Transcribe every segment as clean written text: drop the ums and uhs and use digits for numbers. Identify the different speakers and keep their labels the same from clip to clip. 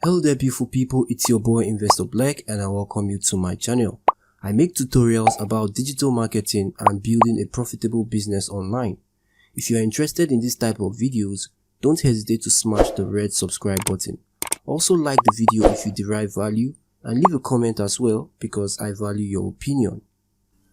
Speaker 1: Hello there beautiful people, it's your boy Investor Black and I welcome you to my channel. I make tutorials about digital marketing and building a profitable business online. If you are interested in this type of videos, don't hesitate to smash the red subscribe button. Also like the video if you derive value and leave a comment as well because I value your opinion.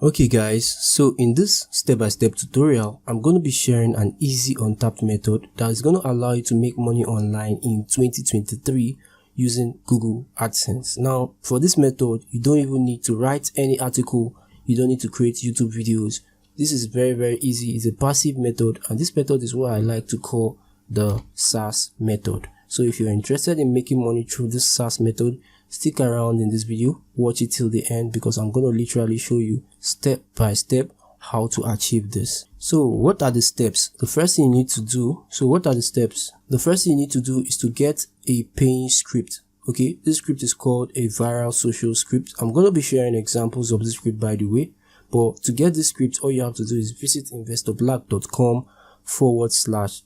Speaker 1: Okay guys, so in this step-by-step tutorial, I'm going to be sharing an easy untapped method that is going to allow you to make money online in 2023 using Google Adsense. Now, for this method, you don't even need to write any article. You don't need to create YouTube videos. This is very easy. It's a passive method, and this method is what I like to call the SaaS method. So if you're interested in making money through this SaaS method, stick around in this video, watch it till the end because I'm going to literally show you step by step how to achieve this. So what are the steps? The first thing you need to do, The first thing you need to do is to get a paying script. Okay, this script is called a viral social script. I'm going to be sharing examples of this script by the way, but to get this script, all you have to do is visit investorblack.com/SaaS.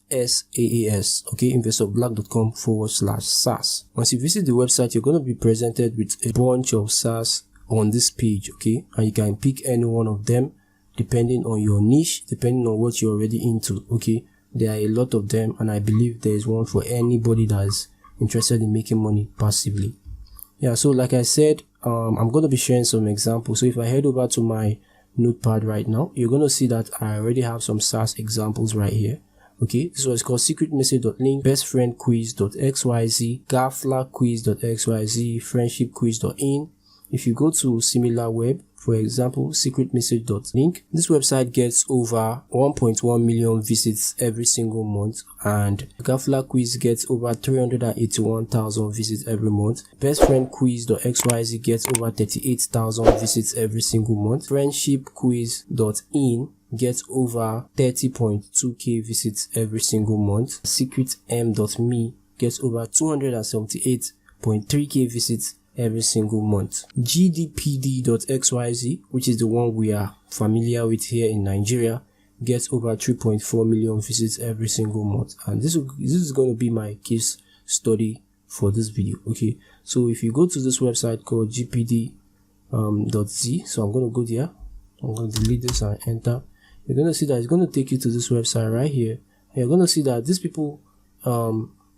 Speaker 1: Okay, investorblack.com/SaaS. Once you visit the website, you're going to be presented with a bunch of SaaS on this page. Okay, and you can pick any one of them depending on your niche, depending on what you're already into. Okay, there are a lot of them, and I believe there is one for anybody that is interested in making money passively. Yeah, so like I said, I'm going to be sharing some examples. So if I head over to my notepad right now, you're going to see that I already have some SaaS examples right here. Okay, this was called secretmessage.link, bestfriendquiz.xyz, gaflaquiz.xyz, friendshipquiz.in. If you go to SimilarWeb, for example, secretmessage.link, this website gets over 1.1 million visits every single month, and Gafla Quiz gets over 381,000 visits every month. Bestfriendquiz.xyz gets over 38,000 visits every single month. Friendshipquiz.in gets over 30.2k visits every single month. Secretm.me gets over 278.3k visits every single month. GDPD.xyz, which is the one we are familiar with here in Nigeria, gets over 3.4 million visits every single month. And this is going to be my case study for this video. Okay, so if you go to this website called gpd.z, so I'm going to go there, I'm going to delete this and enter. You're going to see that it's going to take you to this website right here, and you're going to see that these people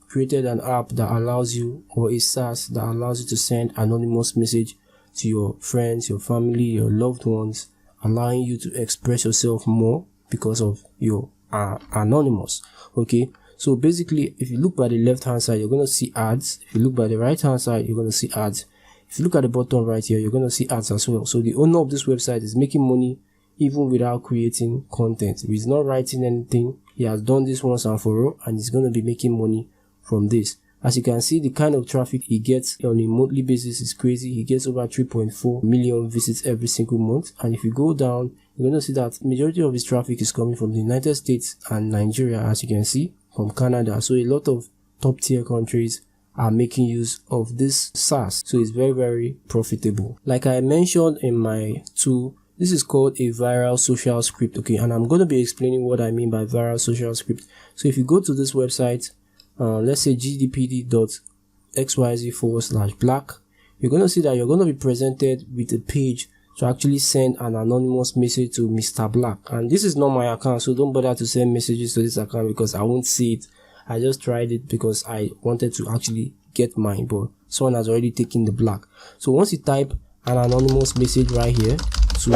Speaker 1: created an app that allows you, or a SaaS that allows you to send anonymous message to your friends, your family, your loved ones, allowing you to express yourself more because of your anonymous. Okay, so basically if you look by the left hand side, you're going to see ads. If you look by the right hand side, you're going to see ads. If you look at the bottom right here, you're going to see ads as well. So the owner of this website is making money even without creating content. He's not writing anything. He has done this once and for all, and he's going to be making money from this. As you can see, the kind of traffic he gets on a monthly basis is crazy. He gets over 3.4 million visits every single month, and if you go down, you're going to see that majority of his traffic is coming from the United States and Nigeria, as you can see, from Canada. So a lot of top tier countries are making use of this SaaS, so it's very profitable. Like I mentioned in my tool, this is called a viral social script. Okay, and I'm going to be explaining what I mean by viral social script. So if you go to this website, let's say gdpd.xyz/black, you're going to see that you're going to be presented with a page to actually send an anonymous message to Mr. Black. And this is not my account, so don't bother to send messages to this account because I won't see it. I just tried it because I wanted to actually get mine, but someone has already taken the black. So once you type an anonymous message right here to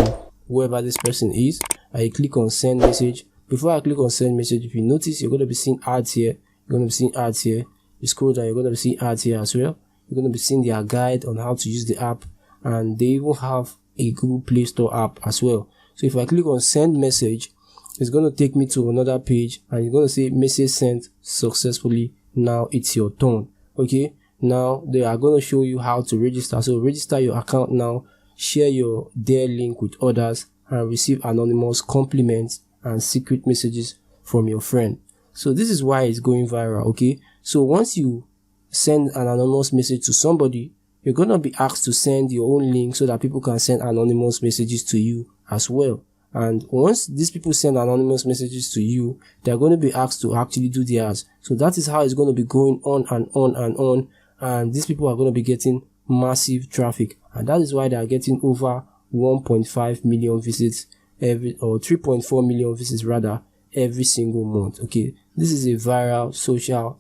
Speaker 1: whoever this person is, I click on send message. Before I click on send message, if you notice, you're going to be seeing ads here. You're going to be seeing ads here. You scroll down, you're going to be seeing ads here as well. You're going to be seeing their guide on how to use the app, and they even have a Google Play Store app as well. So if I click on send message, it's going to take me to another page, and you're going to say message sent successfully. Now it's your turn. Okay, now they are going to show you how to register. So register your account now, share their link with others, and receive anonymous compliments and secret messages from your friend. So this is why it's going viral. Okay, so once you send an anonymous message to somebody, you're going to be asked to send your own link so that people can send anonymous messages to you as well. And once these people send anonymous messages to you, they're going to be asked to actually do theirs. So that is how it's going to be going on and on and on. and these people are going to be getting massive traffic, and that is why they are getting over 1.5 million visits every, or 3.4 million visits rather, every single month. Okay, this is a viral social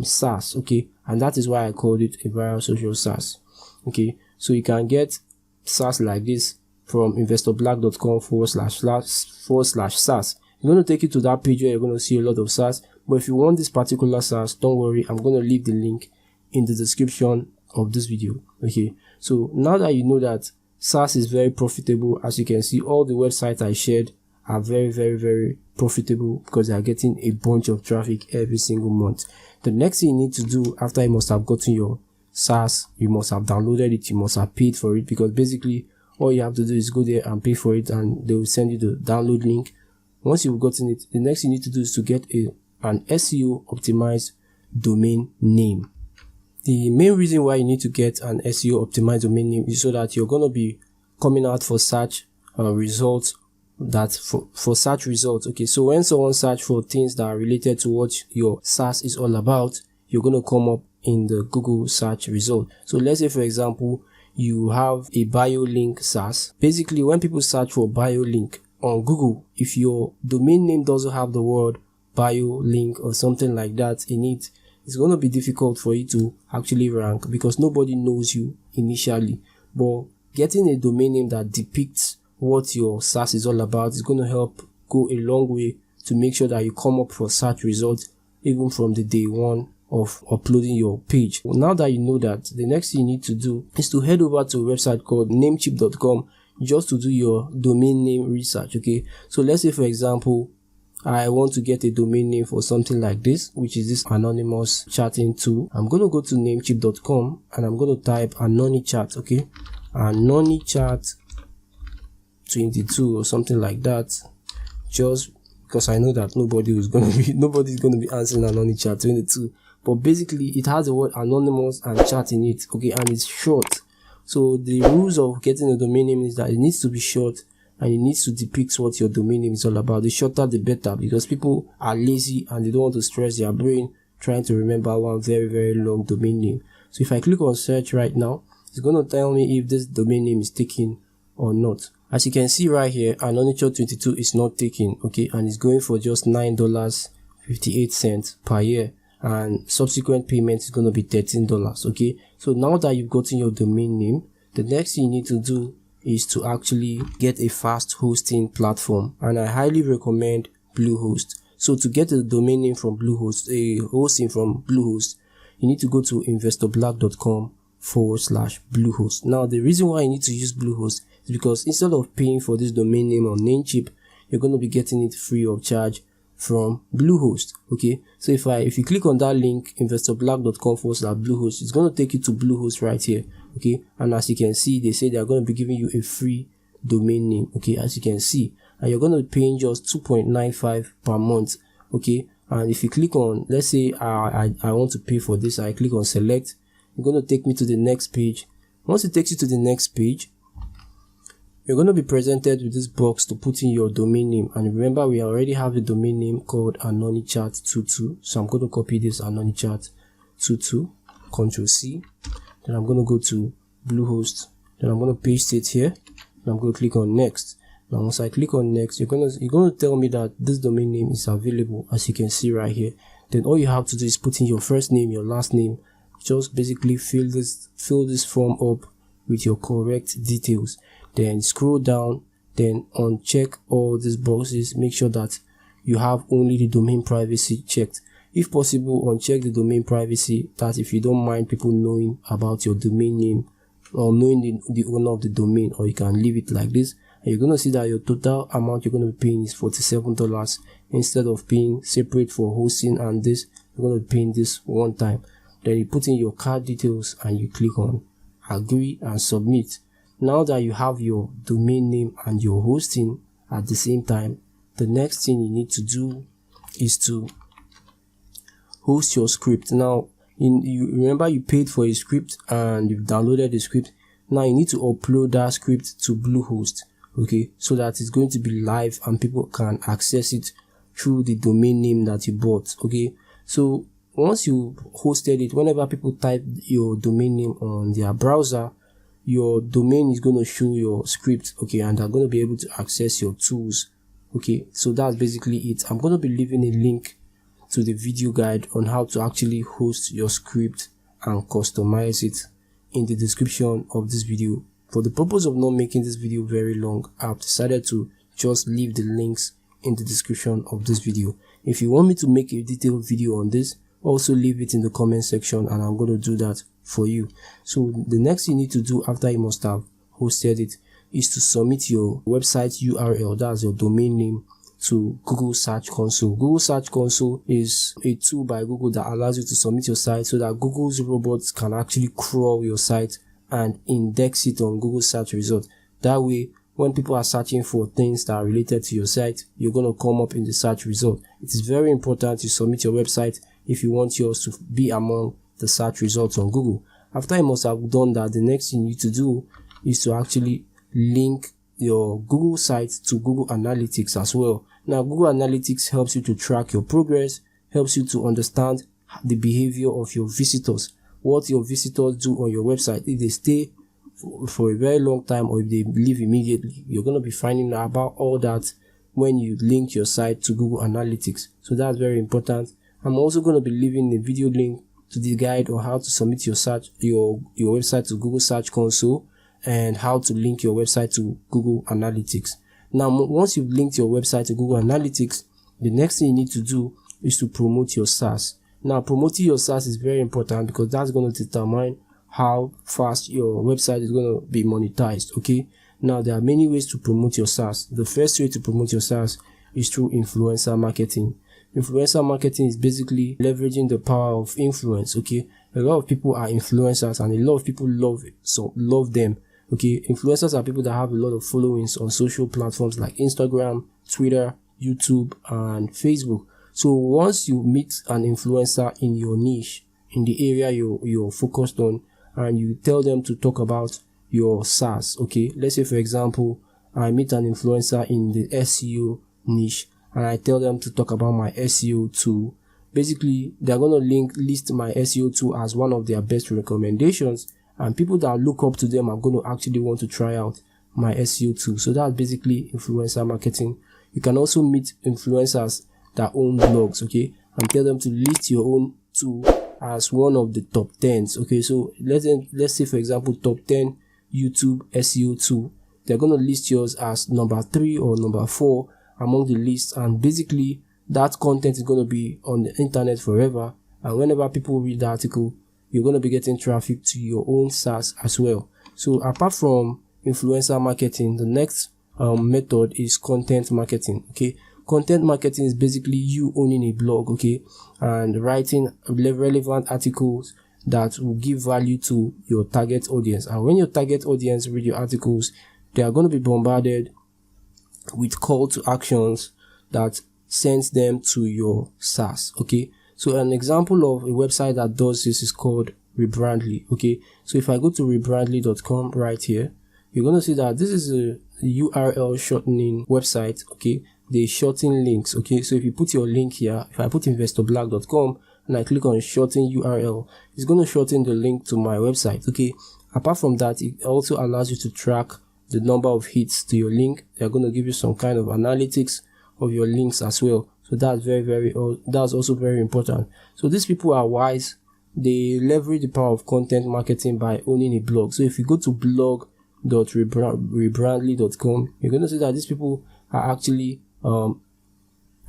Speaker 1: SaaS. Okay, and that is why I called it a viral social SaaS. Okay, so you can get SaaS like this from investorblack.com/SaaS. It's going to take you to that page where you're going to see a lot of SaaS. But if you want this particular SaaS, don't worry, I'm going to leave the link in the description of this video. Okay, so now that you know that SaaS is very profitable, as you can see, all the websites I shared are very profitable because they are getting a bunch of traffic every single month. The next thing you need to do after you must have gotten your SaaS, you must have downloaded it, you must have paid for it, because basically all you have to do is go there and pay for it, and they will send you the download link. Once you've gotten it, the next thing you need to do is to get an SEO optimized domain name. The main reason why you need to get an SEO optimized domain name is so that you're going to be coming out for search results, for search results. Okay, so when someone search for things that are related to what your SaaS is all about, you're going to come up in the Google search result. So let's say, for example, you have a bio link SaaS. Basically, when people search for bio link on Google, if your domain name doesn't have the word bio link or something like that in it, it's going to be difficult for you to actually rank because nobody knows you initially. But getting a domain name that depicts what your SaaS is all about is going to help go a long way to make sure that you come up for search results even from the day one of uploading your page. Now that you know that, the next thing you need to do is to head over to a website called namecheap.com just to do your domain name research. Okay, so let's say, for example, I want to get a domain name for something like this, which is this anonymous chatting tool. I'm going to go to namecheap.com and I'm going to type AnonyChat. Okay, AnonyChat 22 or something like that, just because I know that nobody's going to be answering AnonyChat 22. But basically, it has the word anonymous and chat in it. Okay, and it's short. So the rules of getting a domain name is that it needs to be short and it needs to depict what your domain name is all about. The shorter the better, because people are lazy and they don't want to stress their brain trying to remember one very long domain name. So if I click on search right now, it's going to tell me if this domain name is taken or not. As you can see right here, AnonyChat 22 is not taken. Okay, and it's going for just $9.58 per year, and subsequent payment is going to be $13. Okay, so now that you've gotten your domain name, the next thing you need to do is to actually get a fast hosting platform, and I highly recommend Bluehost. So to get a domain name from Bluehost, a hosting from Bluehost, you need to go to investorblack.com/Bluehost. Now the reason why you need to use Bluehost is because instead of paying for this domain name on Namecheap, you're going to be getting it free of charge from Bluehost. Okay, so if you click on that link, investorblack.com/Bluehost, it's going to take you to Bluehost right here. Okay, and as you can see, they say they're going to be giving you a free domain name. Okay, as you can see, and you're going to be paying just $2.95 per month. Okay, and if you click on, let's say I want to pay for this, I click on select, it's going to take me to the next page. Once it takes you to the next page, you're going to be presented with this box to put in your domain name. And remember, we already have a domain name called AnonyChat22. So I'm going to copy this AnonyChat22, Ctrl C. Then I'm going to go to Bluehost. Then I'm going to paste it here. And I'm going to click on next. Now once I click on next, you're going to tell me that this domain name is available, as you can see right here. Then all you have to do is put in your first name, your last name. Just basically fill this form up with your correct details. Then scroll down, then uncheck all these boxes. Make sure that you have only the domain privacy checked. If possible, uncheck the domain privacy, that if you don't mind people knowing about your domain name or knowing the owner of the domain, or you can leave it like this. And you're going to see that your total amount you're going to be paying is $47. Instead of paying separate for hosting and this, you're going to be paying this one time. Then you put in your card details and you click on agree and submit. Now that you have your domain name and your hosting at the same time, the next thing you need to do is to host your script. Now, you remember you paid for a script and you've downloaded the script. Now you need to upload that script to Bluehost, okay, so that it's going to be live and people can access it through the domain name that you bought. Okay, so once you hosted it, whenever people type your domain name on their browser, your domain is going to show your script, okay, and they're going to be able to access your tools. Okay, so that's basically it. I'm going to be leaving a link to the video guide on how to actually host your script and customize it in the description of this video. For the purpose of not making this video very long, I've decided to just leave the links in the description of this video. If you want me to make a detailed video on this, also leave it in the comment section and I'm going to do that for you. So the next thing you need to do after you must have hosted it is to submit your website URL, that's your domain name, to Google Search Console. Google Search Console is a tool by Google that allows you to submit your site so that Google's robots can actually crawl your site and index it on Google search results. That way, when people are searching for things that are related to your site, you're going to come up in the search result. It is very important to submit your website if you want yours to be among the search results on Google. After you must have done that, the next thing you need to do is to actually link your Google site to Google Analytics as well. Now, Google Analytics helps you to track your progress, helps you to understand the behavior of your visitors, what your visitors do on your website. If they stay for a very long time or if they leave immediately, you're going to be finding out about all that when you link your site to Google Analytics. So that's very important. I'm also going to be leaving a video link to the guide on how to submit your website to Google Search Console and how to link your website to Google Analytics. Now, once you've linked your website to Google Analytics, the next thing you need to do is to promote your SaaS. Now, promoting your SaaS is very important because that's going to determine how fast your website is going to be monetized. Okay. Now, there are many ways to promote your SaaS. The first way to promote your SaaS is through influencer marketing. Influencer marketing is basically leveraging the power of influence. Okay. A lot of people are influencers and a lot of people love them. Okay. Influencers are people that have a lot of followings on social platforms like Instagram, Twitter, YouTube, and Facebook. So once you meet an influencer in your niche, in the area you're focused on, and you tell them to talk about your SaaS, okay? Let's say, for example, I meet an influencer in the SEO niche, and I tell them to talk about my SEO tool. Basically, they're going to list my SEO tool as one of their best recommendations, and people that look up to them are going to actually want to try out my SEO tool. So that's basically influencer marketing. You can also meet influencers that own blogs, okay, and tell them to list your own tool as one of the top 10s. Okay, so let's say, for example, top 10 YouTube SEO tool. They're going to list yours as number 3 or number 4 among the list, and basically that content is going to be on the internet forever, and whenever people read the article, you're going to be getting traffic to your own SaaS as well. So apart from influencer marketing, the next method is content marketing. Okay, content marketing is basically you owning a blog, okay, and writing relevant articles that will give value to your target audience. And when your target audience read your articles, they are going to be bombarded with call to actions that sends them to your SaaS. Okay, so an example of a website that does this is called Rebrandly. Okay, so if I go to rebrandly.com right here, you're going to see that this is a URL shortening website. Okay, they shorten links. Okay, so if you put your link here, if I put investorblack.com and I click on shorten URL, it's going to shorten the link to my website. Okay, apart from that, it also allows you to track the number of hits to your link. They're going to give you some kind of analytics of your links as well. So that's that's also very important. So these people are wise. They leverage the power of content marketing by owning a blog. So if you go to blog.rebrandly.com, you're going to see that these people are actually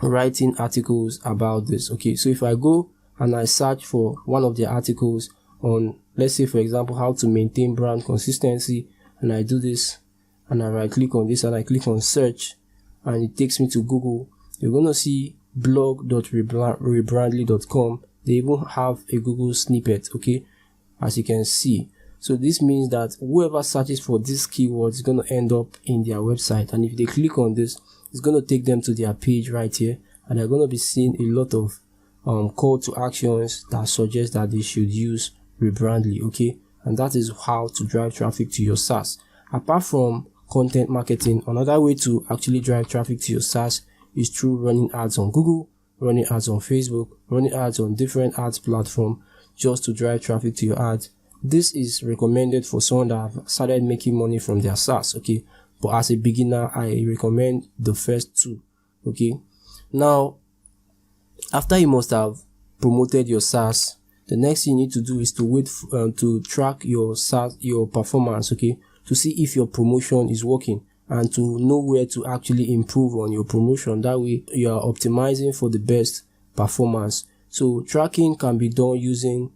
Speaker 1: writing articles about this. Okay, so if I go and I search for one of their articles on, let's say, for example, how to maintain brand consistency, and I do this and I right click on this and I click on search, and it takes me to Google, you're going to see blog.rebrandly.com. They even have a Google snippet, okay, as you can see. So this means that whoever searches for this keyword is going to end up in their website, and if they click on this, it's going to take them to their page right here, and they're going to be seeing a lot of call to actions that suggest that they should use Rebrandly. Okay, and that is how to drive traffic to your SaaS. Apart from content marketing, another way to actually drive traffic to your SaaS is through running ads on Google. running ads on Facebook, running ads on different ads platforms just to drive traffic to your ads. This is recommended for someone that have started making money from their SaaS, okay? But as a beginner, I recommend the first two, okay? Now, after you must have promoted your SaaS, the next thing you need to do is to wait to track your SaaS, your performance, okay? To see if your promotion is working and to know where to actually improve on your promotion. That way, you are optimizing for the best performance. So tracking can be done using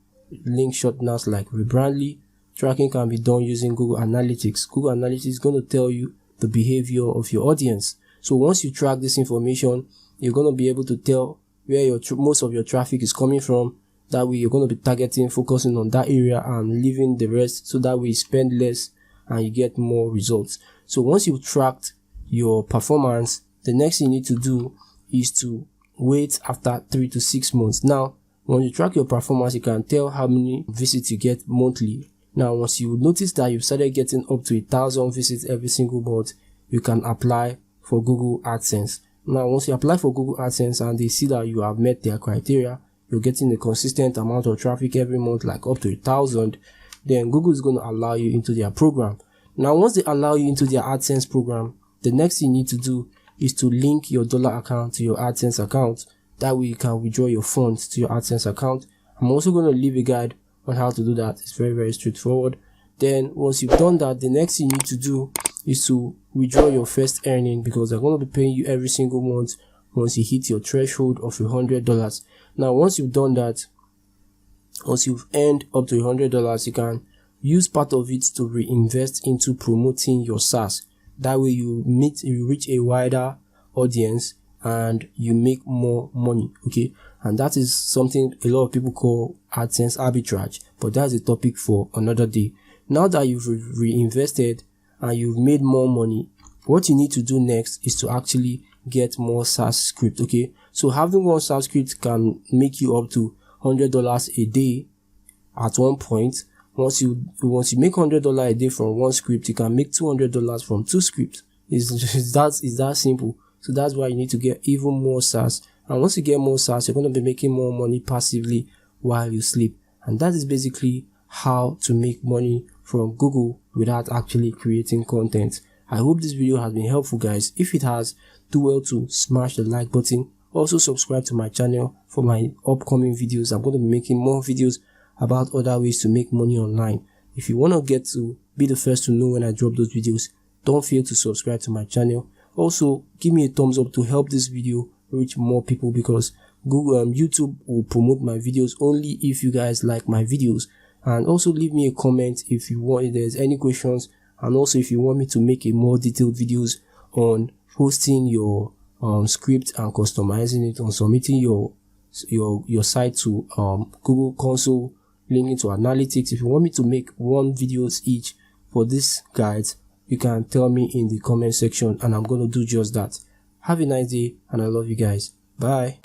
Speaker 1: link shorteners like Rebrandly. Tracking can be done using Google Analytics. Google Analytics is going to tell you the behavior of your audience. So once you track this information, you're going to be able to tell where your most of your traffic is coming from. That way, you're going to be targeting, focusing on that area and leaving the rest, so that way you spend less and you get more results. So once you've tracked your performance, the next thing you need to do is to wait after 3 to 6 months. Now, when you track your performance, you can tell how many visits you get monthly. Now, once you notice that you've started getting up to 1,000 visits every single month, you can apply for Google Adsense. Now, once you apply for Google Adsense and they see that you have met their criteria, you're getting a consistent amount of traffic every month, like up to 1,000, then Google is going to allow you into their program. Now, once they allow you into their AdSense program, the next thing you need to do is to link your dollar account to your AdSense account. That way you can withdraw your funds to your AdSense account. I'm also going to leave a guide on how to do that. It's very, very straightforward. Then once you've done that, the next thing you need to do is to withdraw your first earning, because they're going to be paying you every single month once you hit your threshold of $100. Now, once you've done that, once you've earned up to $100, you can use part of it to reinvest into promoting your SaaS. That way you reach a wider audience and you make more money, okay? And that is something a lot of people call AdSense arbitrage, but that's a topic for another day. Now that you've reinvested and you've made more money, what you need to do next is to actually get more SaaS script, okay? So having one SaaS script can make you up to $100 a day at one point. Once you make $100 a day from one script, you can make $200 from 2 scripts. It's that simple. So that's why you need to get even more SaaS. And once you get more SaaS, you're going to be making more money passively while you sleep. And that is basically how to make money from Google without actually creating content. I hope this video has been helpful, guys. If it has, do well to smash the like button. Also subscribe to my channel for my upcoming videos. I'm going to be making more videos about other ways to make money online. If you want to get to be the first to know when I drop those videos, don't fail to subscribe to my channel. Also, give me a thumbs up to help this video reach more people, because YouTube will promote my videos only if you guys like my videos. And also leave me a comment if there's any questions, and also if you want me to make a more detailed videos on hosting your script and customizing it, on submitting your site to Google Console, linking to analytics. If you want me to make 1 videos each for this guides, you can tell me in the comment section and I'm going to do just that. Have a nice day and I love you guys. Bye.